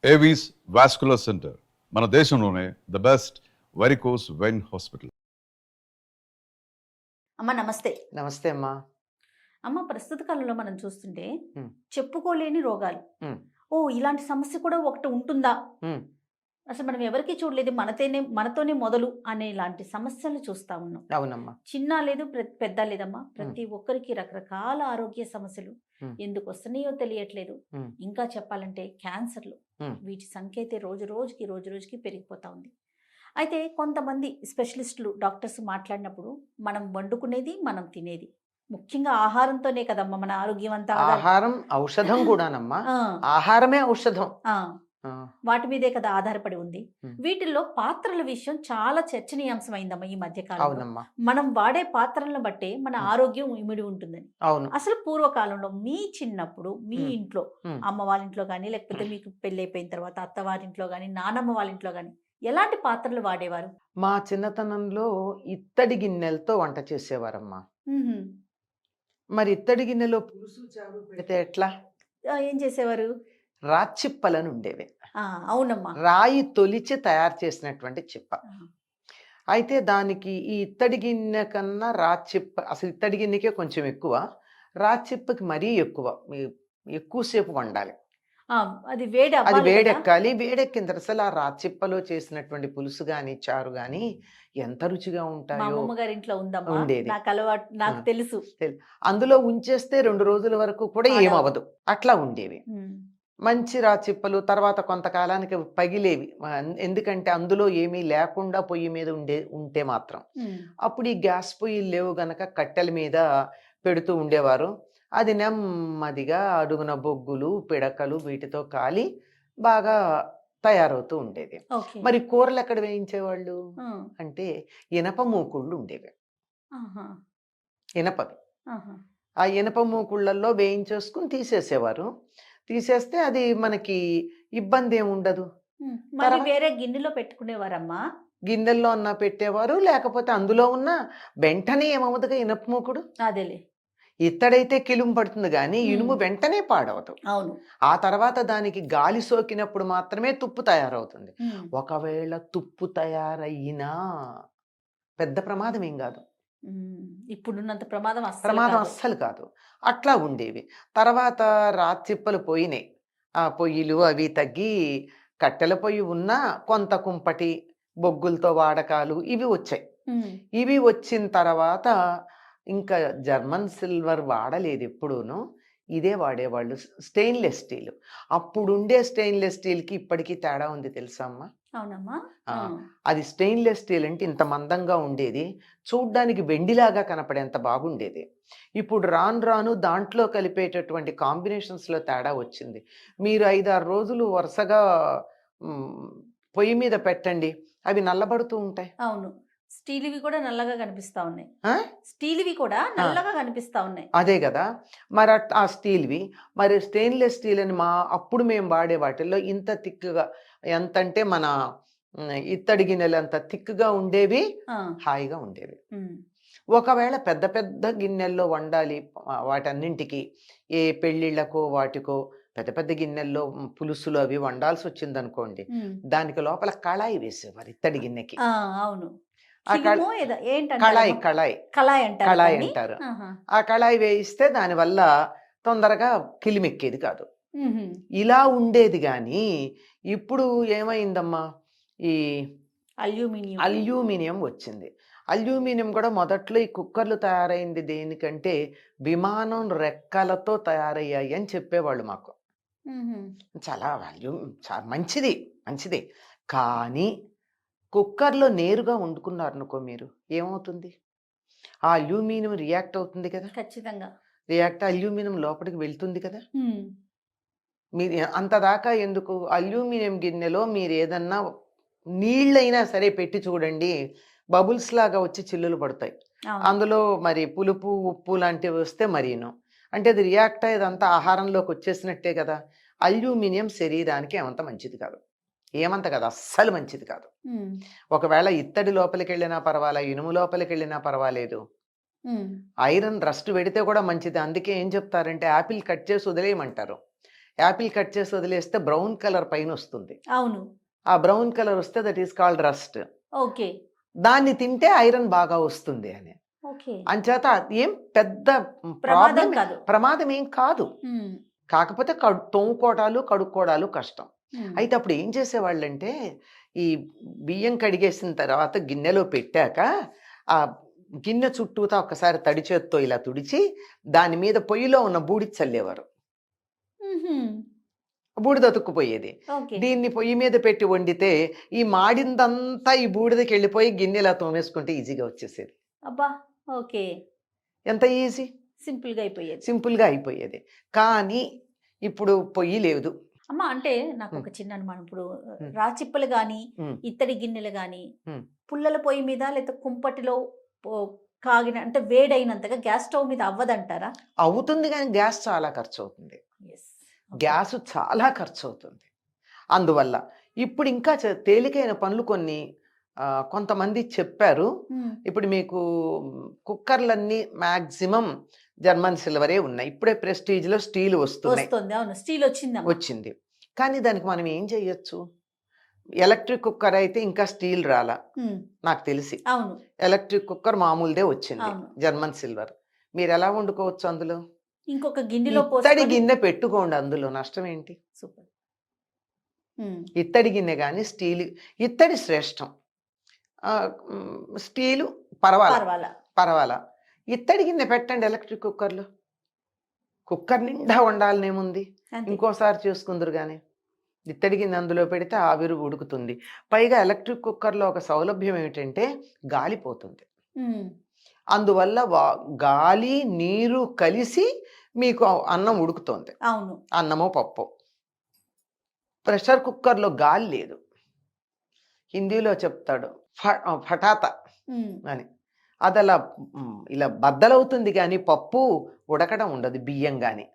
Avis vascular centre మన దేశంలోనే the best varicose vein hospital. అమ్మ నమస్తే. నమస్తే అమ్మా. అమ్మ ప్రస్తుత కాలంలో మనం చూస్తుంటే హ్మ్. చెప్పుకోలేని రోగాలు. హ్మ్. ఇలాంటి సమస్య కూడా ఒకటి ఉంటుందా? హ్మ్. అసలు మనం ఎవరికీ చూడలేదు. మనతోనే మొదలు అనేలాంటి సమస్యలు చూస్తా ఉన్నాం. అవునమ్మా. చిన్న లేదు, పెద్ద లేదమ్మా. ప్రతి ఒక్కరికి రకరకాల ఆరోగ్య సమస్యలు హ్మ్. ఎందుకు వస్తున్నాయో తెలియట్లేదు. హ్మ్. ఇంకా చెప్పాలంటే క్యాన్సర్లు, హ్మ్. వీటి సంఖ్య అయితే రోజు రోజుకి పెరిగిపోతా ఉంది. అయితే కొంతమంది స్పెషలిస్టులు, డాక్టర్స్ మాట్లాడినప్పుడు మనం వండుకునేది, మనం తినేది, ముఖ్యంగా ఆహారంతోనే కదమ్మా మన ఆరోగ్యం అంతా ఆహారం ఔషధం కూడానమ్మా. ఆ, ఆహారమే ఔషధం. ఆ, ఆ. వాటి మీదే కదా ఆధారపడి ఉంది. హ్మ్. వీటిల్లో పాత్రల విషయం చాలా చర్చనీయాంశమైందమ్మా ఈ మధ్య కాలంలో. అవునమ్మా. మనం వాడే పాత్రలను బట్టే మన హ్మ్. ఆరోగ్యం ఇమిడి ఉంటుందని. అవును. అసలు పూర్వకాలంలో మీ చిన్నప్పుడు మీ హ్మ్. ఇంట్లో, హ్మ్. అమ్మ వాళ్ళ ఇంట్లో కానీ, లేకపోతే మీకు పెళ్ళైపోయిన తర్వాత అత్తవారింట్లో కానీ, నానమ్మ వాళ్ళ ఇంట్లో కానీ ఎలాంటి పాత్రలు వాడేవారు? మా చిన్నతనంలో ఇత్తడి గిన్నెలతో వంట చేసేవారమ్మా. మ్మ్హ్మ్. మరి ఇత్తడి గిన్నెలో పులుసు చారు పెడితే ఎట్లా? ఏం చేసేవారు? రాచిప్పలని ఉండేవి. ఆ, అవునమ్మా. రాయి తొలిచి తయారు చేసినటువంటి చిప్ప. ఆ, అయితే దానికి ఈ ఇత్తడి గిన్నె కన్నా రాచిప్ప, అసలు ఇత్తడి గిన్నెకే కొంచెం ఎక్కువ, రాచిప్పకి మరీ ఎక్కువ. ఎక్కువసేపు వండాలి. ఆ, అది వేడి అది అవ్వాలి కదా. వేడెక్కాలి. వేడెక్కిన తర్వాత అసలు ఆ రాచిప్పలో చేసినటువంటి పులుసు గాని, చారు గాని ఎంత రుచిగా మా ఉంటాయో అమ్మమ్మ గారి ఇంట్లో ఉందమ్మా. ఉండేది. నాకు అలవాటు, నాకు ఆ. తెలుసు. అందులో ఉంచేస్తే 2 రోజుల వరకు కూడా పాడవదు. ఏమవ్వదు. అట్లా ఉండేవి. ఉమ్, మంచి రాచిప్పలు తర్వాత కొంతకాలానికి పగిలేవి. ఎందుకంటే అందులో ఏమీ లేకుండా పొయ్యి మీద ఉంటే మాత్రం. ఉమ్, అప్పుడు ఈ గ్యాస్ పొయ్యిలు లేవు గనక కట్టెల మీద పెడుతూ ఉండేవారు. అది నెమ్మదిగా అడుగున బొగ్గులు, పిడకలు వీటితో కాలి బాగా తయారవుతూ ఉండేది. ఓకే. మరి కూరలు ఎక్కడ వేయించేవాళ్ళు ఆ, అంటే ఇనప మూకుళ్ళు ఉండేవి. ఆహా, ఇనపవి. ఆహా. ఆ ఇనప మూకుళ్ళల్లో వేయించేసుకుని తీసేసేవారు. తీసేస్తే అది మనకి ఇబ్బంది ఏమి ఉండదు. మళ్ళీ తర్వాత వేరే గిన్నెలో పెట్టుకునేవారమ్మా. గిన్నెల్లో అన్నా పెట్టేవారు, లేకపోతే అందులో ఉన్న వెంటనే ఏమవుతుందిగా ఇనప మూకుడు. అదేలే. ఇత్తడైతే కిలుము పడుతుంది కానీ ఇనుము ఉమ్, వెంటనే పాడవదు. అవును. ఆ తర్వాత దానికి గాలి సోకినప్పుడు మాత్రమే తుప్పు తయారవుతుంది. ఉమ్, ఒకవేళ తుప్పు తయారయ్యినా పెద్ద ప్రమాదం ఏం కాదు. ఉమ్, ఇప్పుడున్నంత ప్రమాదం అస్సలు ప్రమాదం కాదు. అస్సలు కాదు. అట్లా ఉండేవి. తర్వాత రాచిప్పలు పోయినాయి. ఆ పొయ్యిలు అవి తగ్గి కట్టెల పొయ్యి ఉన్నా కొంత కుంపటి బొగ్గులతో వాడకాలు ఇవి వచ్చాయి. ఉమ్, ఇవి వచ్చిన తర్వాత ఇంకా జర్మన్ సిల్వర్ వాడలేదు ఎప్పుడూను. ఇదే వాడేవాళ్ళు. Stainless steel. అప్పుడుండే స్టెయిన్‌లెస్ స్టీల్‌కి ఇప్పటికి తేడా ఉంది తెలుసా అమ్మా? అవునమ్మా. ఆ! ఆ, అది స్టెయిన్‌లెస్ స్టీల్ అంటే ఇంత మందంగా ఉండేది. చూడ్డానికి వెండిలాగా కనపడేంత బాగుండేది. ఇప్పుడు రాను రాను దాంట్లో కలిపేటటువంటి కాంబినేషన్స్‌లో తేడా వచ్చింది. మీరు 5, 6 రోజులు వరుసగా హ్మ్, పొయ్యి మీద పెట్టండి. అవి నల్లబడుతూ ఉంటాయి. అవును. స్టీల్‌వి కూడా నల్లగా కనిపిస్తా ఉన్నాయి. ఆ! స్టీల్‌వి కూడా ఆ! నల్లగా కనిపిస్తా ఉన్నాయి. అదే గదా! ఆ స్టీల్‌వి. మరి స్టెయిన్‌లెస్ స్టీల్ అని అప్పుడు మేము వాడే వాటిల్లో ఇంత థిక్‌గా ఎంతంటే మన ఇత్తడి గిన్నెలంత థిక్‌గా ఉండేవి. ఆ, హాయిగా ఉండేవి. ఉమ్, ఒకవేళ పెద్ద పెద్ద గిన్నెల్లో వండాలి వాటన్నింటికి ఏ పెళ్ళిళ్ళకో వాటికో పెద్ద పెద్ద గిన్నెల్లో పులుసులు అవి వండాల్సొచ్చిందనుకోండి. ఉమ్. దానికి లోపల కళాయి వేసేవారు ఇత్తడి గిన్నెకి. ఆ, అవును. ఆ కిలుమో ఏదో కళాయి, ఏంటంటారమ్మా? కళాయి. కళాయి అంటారు కళాయి దాన్ని. అంటారు. ఆహా. ఆ కళాయి వేయిస్తే దానివల్ల తొందరగా కిలిమెక్కేది కాదు. హుహు. ఇలా ఉండేది గానీ, ఇప్పుడు ఏమైందమ్మా, ఈ అల్యూమినియం. అల్యూమినియం వచ్చింది. అల్యూమినియం కూడా మొదట్లో ఈ కుక్కర్లు తయారైంది దేనికంటే, విమానం రెక్కలతో తయారయ్యాయి అని చెప్పేవాళ్ళు మాకు. హుహు. చాలా మంచిది, మంచిది. కానీ కుక్కర్‌లో నేరుగా వండుకున్నారనుకో మీరు, ఏమవుతుంది? ఆ అల్యూమినియం రియాక్ట్ అవుతుంది కదా! ఖచ్చితంగా. అల్యూమినియం లోపలికి వెళ్తుంది కదా! హ్మ్. మీరు అంతదాకా ఎందుకు? అల్యూమినియం గిన్నెలో మీరేదన్నా నీళ్ళైనా సరే పెట్టి చూడండి. బబుల్స్ లాగా వచ్చి చిల్లులు పడతాయి. అవును. అందులో మరి పులుపు, ఉప్పు లాంటివి వస్తే మరీను. అంటే అది రియాక్ట్ అయ్యేదంతా ఆహారంలోకి వచ్చేసినట్టే కదా! అల్యూమినియం శరీరానికి ఏమంత మంచిది కాదు. ఏమంత కాదు. అస్సలు మంచిది కాదు. హ్మ్. ఒకవేళ ఇత్తడి లోపలికెళ్ళినా పర్వాలా, ఇనుము లోపలికెళ్ళినా పర్వాలేదు. హ్మ్. ఐరన్ రస్ట్ పెడితే కూడా మంచిది. అందుకే ఏం చెప్తారంటే యాపిల్ కట్ చేసి వదిలేయమంటారు. యాపిల్ కట్ చేసి వదిలేస్తే బ్రౌన్ కలర్ పైన వస్తుంది. అవును. ఆ బ్రౌన్ కలర్ వస్తే that is called rust. Okay. దాన్ని తింటే ఐరన్ బాగా వస్తుంది అని. ఓకే. అంచేత ఏం పెద్ద ప్రమాదం ప్రాబ్లం, కాదు. ప్రమాదం ఏం కాదు. ఉమ్, కాకపోతే తోముకోవటాలు కడుక్కోవడాలు కష్టం. ఉమ్, అయితే అప్పుడు ఏం చేసేవాళ్ళంటే ఈ బియ్యం కడిగేసిన తర్వాత గిన్నెలో పెట్టాక ఆ గిన్నె చుట్టూతా ఒక్కసారి తడి చేత్తో ఇలా తుడిచి దాని మీద పొయ్యిలో ఉన్న బూడిద చల్లేవారు. ఉహుం, బూడిద అతుక్కుపోయేది. ఓకే. దీన్ని పొయ్యి మీద పెట్టి వండితే ఈ మాడిందంతా ఈ బూడిదకి వెళ్ళిపోయి గిన్నె ఇలా తోమేసుకుంటే ఈజీగా వచ్చేసేది. అబ్బా. ఓకే. Hmm. ఎంత ఈజీ, సింపుల్ గా అయిపోయేది. సింపుల్గా అయిపోయేది. కానీ ఇప్పుడు పొయ్యి లేదు. అమ్మ అంటే నాకు ఉమ్, ఒక చిన్న అనుమానం. ఇప్పుడు ఉమ్, రాచిప్పలు గాని ఉమ్, ఇత్తడి గిన్నెలు గాని ఉమ్. పుల్లల పొయ్యి మీద లేదా కుంపటిలో కాగిన అంటే వేడైనంతగా గ్యాస్ స్టవ్ మీద అవ్వదంటారా? అవుతుంది కానీ గ్యాస్ చాలా ఖర్చు అవుతుంది. ఎస్. గ్యాస్ చాలా ఖర్చు అవుతుంది. అందువల్ల ఇప్పుడు ఇంకా తేలికైన పనులు కొన్ని కొంతమంది చెప్పారు. ఇప్పుడు మీకు కుక్కర్లన్నీ మ్యాక్సిమం జర్మన్ సిల్వరే ఉన్నాయి. ఇప్పుడే ప్రెస్టీజ్లో స్టీల్ వస్తున్నాయి, వస్తుంది. అవును, స్టీల్ వచ్చింది. వచ్చింది. కానీ దానికి మనం ఏం చేయొచ్చు? ఎలక్ట్రిక్ కుక్కర్ అయితే ఇంకా స్టీల్ రాలా నాకు తెలిసి. అవును. ఎలక్ట్రిక్ కుక్కర్ మామూలుదే వచ్చింది, అవును. German silver. మీరు ఎలా వండుకోవచ్చు అందులో? ఇంకొక గిన్నెలో ఇత్తడి గిన్నె పెట్టుకోండి, అందులో నష్టం ఏంటి? సూపర్. ఇత్తడి గిన్నె కానీ స్టీల్, ఇత్తడి శ్రేష్టం, స్టీలు పర్వాలా పర్వాలా. ఇత్తడి గిన్నె పెట్టండి ఎలక్ట్రిక్ కుక్కర్లో. కుక్కర్ నిండా వండాలనేముంది, ఇంకోసారి చూసుకుందరు కానీ ఇత్తడి గిన్నె అందులో పెడితే ఆవిరి ఉడుకుతుంది. పైగా ఎలక్ట్రిక్ కుక్కర్లో ఒక సౌలభ్యం ఏమిటంటే గాలిపోతుంది. అందువల్ల గాలి నీరు కలిసి మీకు అన్నం ఉడుకుతుంది. అవును. అన్నమో పప్పు. ప్రెషర్ కుక్కర్లో గాలి లేదు. హిందీలో చెప్తాడు ఫటాత అని. అది అలా ఇలా బద్దలవుతుంది కానీ పప్పు ఉడకడం ఉండదు, బియ్యం కానీ.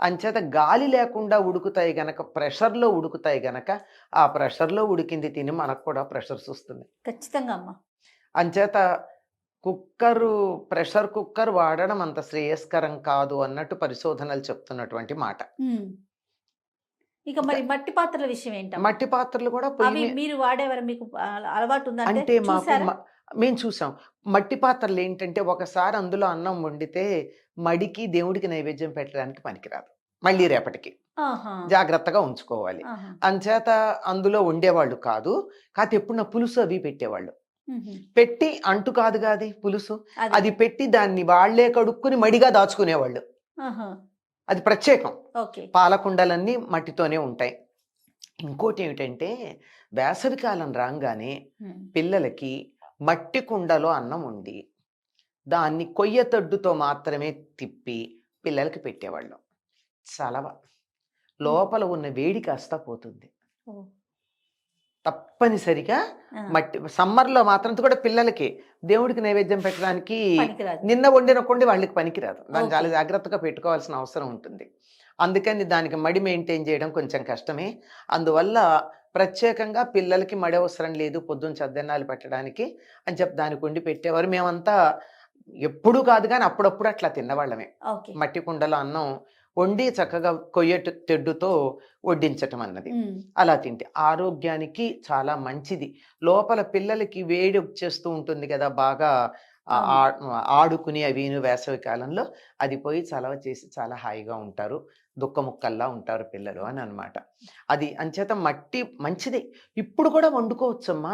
అంచేత గాలి లేకుండా ఉడుకుతాయి గనక, ప్రెషర్లో ఉడుకుతాయి గనక ఆ ప్రెషర్లో ఉడికింది తిని మనకు కూడా ప్రెషర్స్ వస్తుంది ఖచ్చితంగా అమ్మ. అంచేత ప్రెషర్ కుక్కర్ వాడడం అంత శ్రేయస్కరం కాదు అన్నట్టు పరిశోధనలు చెప్తున్నటువంటి మాట. ఇక మరి మట్టి పాత్రల విషయం ఏంటి? మట్టి పాత్రలు కూడా మీరు వాడేవారు, మీకు అలవాటు ఉందా? అంటే మేము చూసాం. మట్టి పాత్రలు ఏంటంటే ఒకసారి అందులో అన్నం వండితే మడికి దేవుడికి నైవేద్యం పెట్టడానికి పనికిరాదు, మళ్ళీ రేపటికి జాగ్రత్తగా ఉంచుకోవాలి. అంచేత అందులో వండేవాళ్ళు కాదు. కాకపోతే ఎప్పుడు పులుసు అవి పెట్టేవాళ్ళు. పెట్టి అంటు కాదు కాదు పులుసు, అది పెట్టి దాన్ని వాళ్లే కడుక్కుని మడిగా దాచుకునేవాళ్ళు. అది ప్రత్యేకం. పాలకుండలన్నీ మట్టితోనే ఉంటాయి. ఇంకోటి ఏమిటంటే వేసవికాలం రాగానే పిల్లలకి మట్టి కుండలో అన్నం వండి దాన్ని కొయ్య తడ్డుతో మాత్రమే తిప్పి పిల్లలకి పెట్టేవాళ్ళం. చలవ, లోపల ఉన్న వేడి కాస్త పోతుంది. తప్పనిసరిగా మట్టి సమ్మర్లో మాత్రం కూడా పిల్లలకి దేవుడికి నైవేద్యం పెట్టడానికి నిన్న వండిన కొండి వాళ్ళకి పనికిరాదు. దాన్ని చాలా జాగ్రత్తగా పెట్టుకోవాల్సిన అవసరం ఉంటుంది. అందుకని దానికి మడి మెయింటైన్ చేయడం కొంచెం కష్టమే. అందువల్ల ప్రత్యేకంగా పిల్లలకి మడి అవసరం లేదు పొద్దున్న చద్దన్నాలు పెట్టడానికి అని చెప్పి దానికి వండి పెట్టేవారు. మేమంతా ఎప్పుడు కాదు కానీ అప్పుడప్పుడు అట్లా తిన్నవాళ్ళమే. మట్టి కుండలో అన్నం వండి చక్కగా కొయ్య తెడ్డుతో వడ్డించటం అన్నది. అలా తింటే ఆరోగ్యానికి చాలా మంచిది. లోపల పిల్లలకి వేడి వచ్చేస్తూ ఉంటుంది కదా, బాగా ఆడుకుని అవిను వేసవి కాలంలో అది పోయి చలవ చేసి చాలా హాయిగా ఉంటారు, దుఃఖముక్కల్లా ఉంటారు పిల్లలు అని అన్నమాట. అది అంచేత మట్టి మంచిది. ఇప్పుడు కూడా వండుకోవచ్చమ్మా,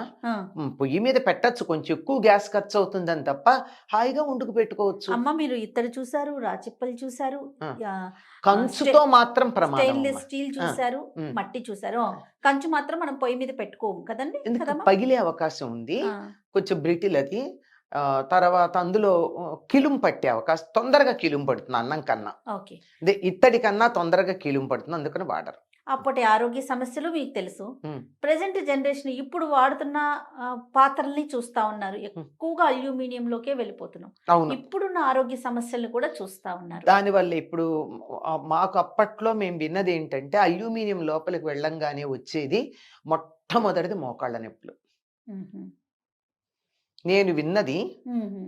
పొయ్యి మీద పెట్టచ్చు, కొంచెం ఎక్కువ గ్యాస్ ఖర్చు అవుతుందని తప్ప హాయిగా వండుకు పెట్టుకోవచ్చు. అమ్మ మీరు ఇత్తడి చూసారు, రాచిప్పలు చూసారు, కంచుతో మాత్రం ప్రమాదం, స్టీల్ చూసారు, మట్టి చూసారు. కంచు మాత్రం మనం పొయ్యి మీద పెట్టుకోము కదండి, ఎందుకంటే పగిలే అవకాశం ఉంది, కొంచెం బ్రిటిల్ అది. తర్వాత అందులో కిలుం పట్టే అవకాశం, తొందరగా కిలుం పడుతుంది అన్నం కన్నా, ఇత్తడి కన్నా తొందరగా కిలుం పడుతుంది, అందుకని వాడరు. అప్పటి ఆరోగ్య సమస్యలు మీకు తెలుసు. ప్రెసెంట్ జనరేషన్ ఇప్పుడు వాడుతున్న పాత్రల్ని చూస్తా ఉన్నారు, ఎక్కువగా అల్యూమినియంలోకే వెళ్ళిపోతున్నాం. ఇప్పుడున్న ఆరోగ్య సమస్యలను కూడా చూస్తా ఉన్నారు. దానివల్ల ఇప్పుడు మాకు అప్పట్లో మేము విన్నది ఏంటంటే అల్యూమినియం లోపలికి వెళ్ళంగానే వచ్చేది మొట్టమొదటిది మోకాళ్ళ నొప్పులు. నేను విన్నది మ్మ్.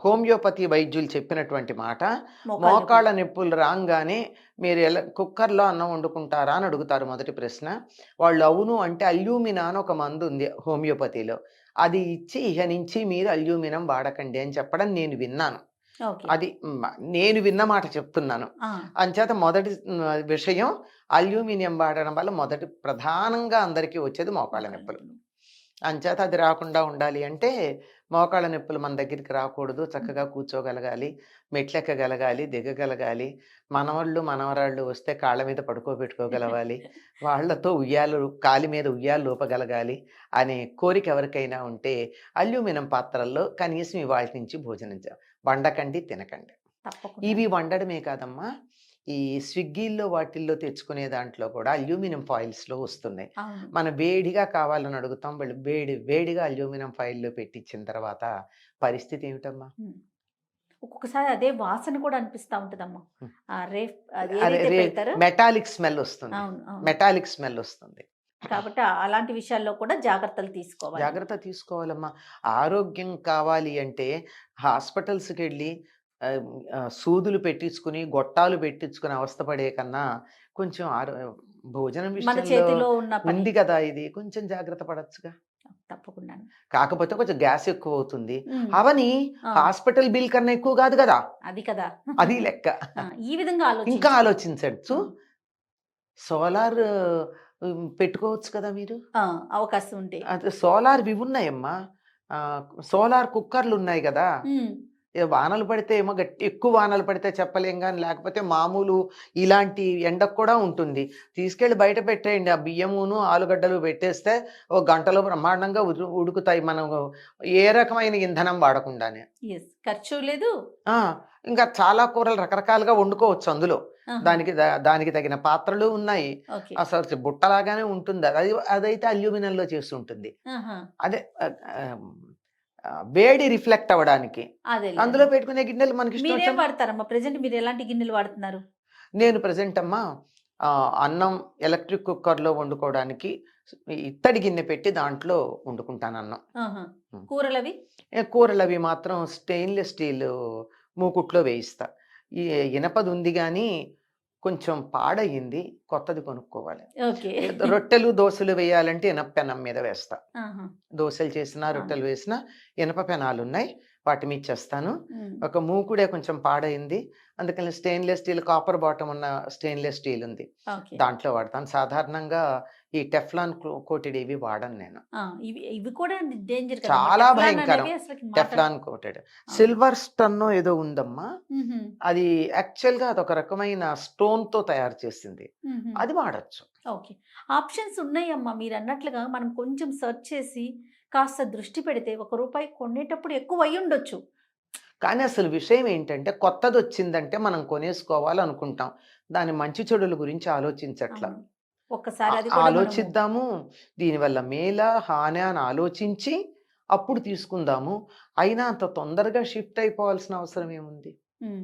హోమియోపతి వైద్యులు చెప్పినటువంటి మాట, మోకాళ్ళ మోకాళ్ళ నొప్పులు రాగానే మీరు ఎలా కుక్కర్లో అన్నం వండుకుంటారా అని అడుగుతారు మొదటి ప్రశ్న. వాళ్ళు అవును అంటే అల్యూమినా అని ఒక మందు ఉంది హోమియోపతిలో, అది ఇచ్చి ఇహ నుంచి మీరు అల్యూమినం వాడకండి అని చెప్పడం నేను విన్నాను. ఓకే. అది నేను విన్న మాట చెప్తున్నాను. ఆ, అంచేత మొదటి విషయం అల్యూమినియం వాడడం వల్ల మొదటి ప్రధానంగా అందరికీ వచ్చేది మోకాళ్ళ మోకాళ్ళ నొప్పులు. నొప్పులు. అంచేత అది రాకుండా ఉండాలి అంటే మోకాళ్ళ నొప్పులు మన దగ్గరికి రాకూడదు, చక్కగా కూర్చోగలగాలి, మెట్లెక్కగలగాలి, దిగగలగాలి, మనవళ్ళు మనవరాళ్ళు వస్తే కాళ్ళ మీద పడుకోబెట్టుకోగలగాలి, వాళ్ళతో ఉయ్యాలు కాలి మీద ఉయ్యాలు లోపగలగాలి అనే కోరిక ఎవరికైనా ఉంటే అల్యూమినియం పాత్రల్లో కనీసం ఇవాళ నుంచి భోజనం వండకండి, తినకండి. తప్పకుండా. ఇవి వండడమే కాదమ్మా, ఈ స్విగ్గీల్లో వాటిల్లో తెచ్చుకునే దాంట్లో కూడా అల్యూమినియం ఫాయిల్స్లో వస్తున్నాయి. అవును. మనం వేడిగా కావాలని అడుగుతాం, వాళ్ళు వేడిగా అల్యూమినియం ఫాయిల్లో పెట్టించిన తర్వాత పరిస్థితి ఏమిటమ్మా? మ్మ్. ఒక్కొక్కసారి అదే వాసన కూడా అనిపిస్తా ఉంటుందమ్మా. మ్మ్. ఆ రేఫ్ అది అదే ఏదైతే పెడతారో. మెటాలిక్ స్మెల్ వస్తుంది, అవును, అవును. మెటాలిక్ స్మెల్ వస్తుంది. కాబట్టి అలాంటి విషయాల్లో కూడా జాగ్రత్తలు తీసుకోవాలి. జాగ్రత్త తీసుకోవాలమ్మా. ఆరోగ్యం కావాలి అంటే హాస్పిటల్స్కి వెళ్ళి సూదులు పెట్టించుకుని గొట్టాలు పెట్టించుకుని అవస్థపడే కన్నా కొంచెం భోజనం మన విషయంలో చేతిలో ఉన్న పని. ఉంది కదా, ఇది కొంచెం జాగ్రత్త పడచ్చుగా. తప్పకుండా. కాకపోతే కొంచెం గ్యాస్ ఎక్కువ అవుతుంది. మ్మ్. అవని ఆ, హాస్పిటల్ బిల్ కన్నా ఎక్కువ కాదు కదా, అది కదా. అది లెక్క. ఆ, ఈ విధంగా ఇంకా ఆలోచించాలి. ఆలోచించచ్చు. సోలార్ పెట్టుకోవచ్చు కదా మీరు. అవకాశం ఉంటే. అది సోలార్ ఇవి ఉన్నాయమ్మా, సోలార్ కుక్కర్లు ఉన్నాయి కదా. మ్మ్. వానలు పడితే ఏమో ఎక్కువ వానలు పడితే చెప్పలేం కానీ, లేకపోతే మామూలు ఇలాంటి ఎండకు కూడా ఉంటుంది. తీసుకెళ్ళి బయట పెట్టేయండి, ఆ బియ్యమును ఆలుగడ్డలు పెట్టేస్తే ఒక గంటలో బ్రహ్మాండంగా ఉడుకుతాయి, మనం ఏ రకమైన ఇంధనం వాడకుండానే. ఎస్, ఖర్చు లేదు. ఆ, ఇంకా చాలా కూరలు రకరకాలుగా వండుకోవచ్చు అందులో. ఆహా. దానికి తగిన పాత్రలు ఉన్నాయి. ఓకే. అసలు బుట్టలాగానే ఉంటుంది, అదైతే అల్యూమినియంలో చేసి ఉంటుంది. ఆహా. అదే వేడి రిఫ్లెక్ట్ అవ్వడానికి అదే అందులో పెట్టుకునే గిన్నెలు మనకి ఇష్టం మీరేం వచ్చినట్టు. వాడతారమ్మా ప్రెజెంట్? మీరు ఎలాంటి గిన్నెలు వాడుతున్నారు? నేను ప్రజెంట్ అమ్మా అన్నం ఎలక్ట్రిక్ కుక్కర్లో వండుకోవడానికి ఇత్తడి గిన్నె పెట్టి దాంట్లో వండుకుంటాను అన్నం. ఆహా. ఉం. కూరలు అవి? కూరలు అవి మాత్రం స్టెయిన్లెస్ స్టీల్ మూకుట్లో వేయిస్తా. ఈ ఇనపది ఉంది కానీ కొంచెం పాడయింది, కొత్తది కొనుక్కోవాలి. ఓకే. రొట్టెలు దోశలు వేయాలంటే ఇనప పెనం మీద వేస్తా. ఆహా. దోశలు చేసినా రొట్టెలు వేసినా ఇనప పెనాలు ఉన్నాయి, వాటి మీద చేస్తాను. ఉం. ఒక మూకుడే కొంచెం పాడైంది, అందుకని స్టెయిన్లెస్ స్టీల్ కాపర్ బాటమ్ ఉన్న స్టెయిన్లెస్ స్టీల్ ఉంది, ఓకే. దాంట్లో వాడతాను. సాధారణంగా ఈ టెఫ్లాన్ కోటెడ్ ఇవి వాడను నేను. ఇవి ఇవి కూడా డేంజర్ కదా. చాలా భయంకరం. టెఫ్లాన్ కోటెడ్ సిల్వర్ స్టన్ ఏదో ఉందమ్మా, అది యాక్చువల్గా అదొక రకమైన స్టోన్ తో తయారు చేసింది, అది వాడచ్చు. ఓకే. ఆప్షన్స్ ఉన్నాయమ్మా. మీరు అన్నట్లుగా మనం కొంచెం సెర్చ్ చేసి కాస్త దృష్టి పెడితే ₹1 కొనేటప్పుడు ఎక్కువ అయ్యి ఉండొచ్చు. కానీ అసలు విషయం ఏంటంటే కొత్తది వచ్చిందంటే మనం కొనేసుకోవాలనుకుంటాం, దాని మంచి చెడుల గురించి ఆలోచించట్లా. అవును. ఒక్కసారి అది కూడా మనము. ఆలోచిద్దాము, దీనివల్ల మేలా హాని అని ఆలోచించి అప్పుడు తీసుకుందాము. అయినా అంత తొందరగా షిఫ్ట్ అయిపోవాల్సిన అవసరం ఏముంది? ఉం.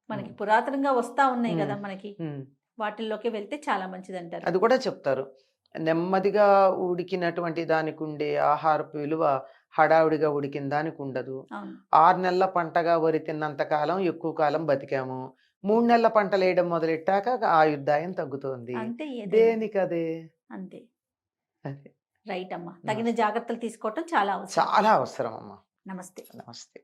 మనకి పురాతనంగా వస్తా ఉన్నాయి కదా మనకి, ఉమ్. వాటిల్లోకి వెళ్తే చాలా మంచిది అంటారు. అది కూడా చెప్తారు, నెమ్మదిగా ఉడికినటువంటి దానికి ఉండే ఆహారపు విలువ హడావుడిగా ఉడికిన దానికి ఉండదు. అవును. 6 నెలల పంటగా వరి తిన్నంత కాలం ఎక్కువ కాలం బతికాము, 3 నెలల పంటలు వేయడం మొదలెట్టాక ఆయుర్దాయం తగ్గుతోంది. అంతే, ఏదైనా దేనికదే. అంతే. అదే. రైట్ అమ్మా. తగిన జాగ్రత్తలు తీసుకోవటం చాలా అవసరం. చాలా అవసరం అమ్మా. నమస్తే. నమస్తే.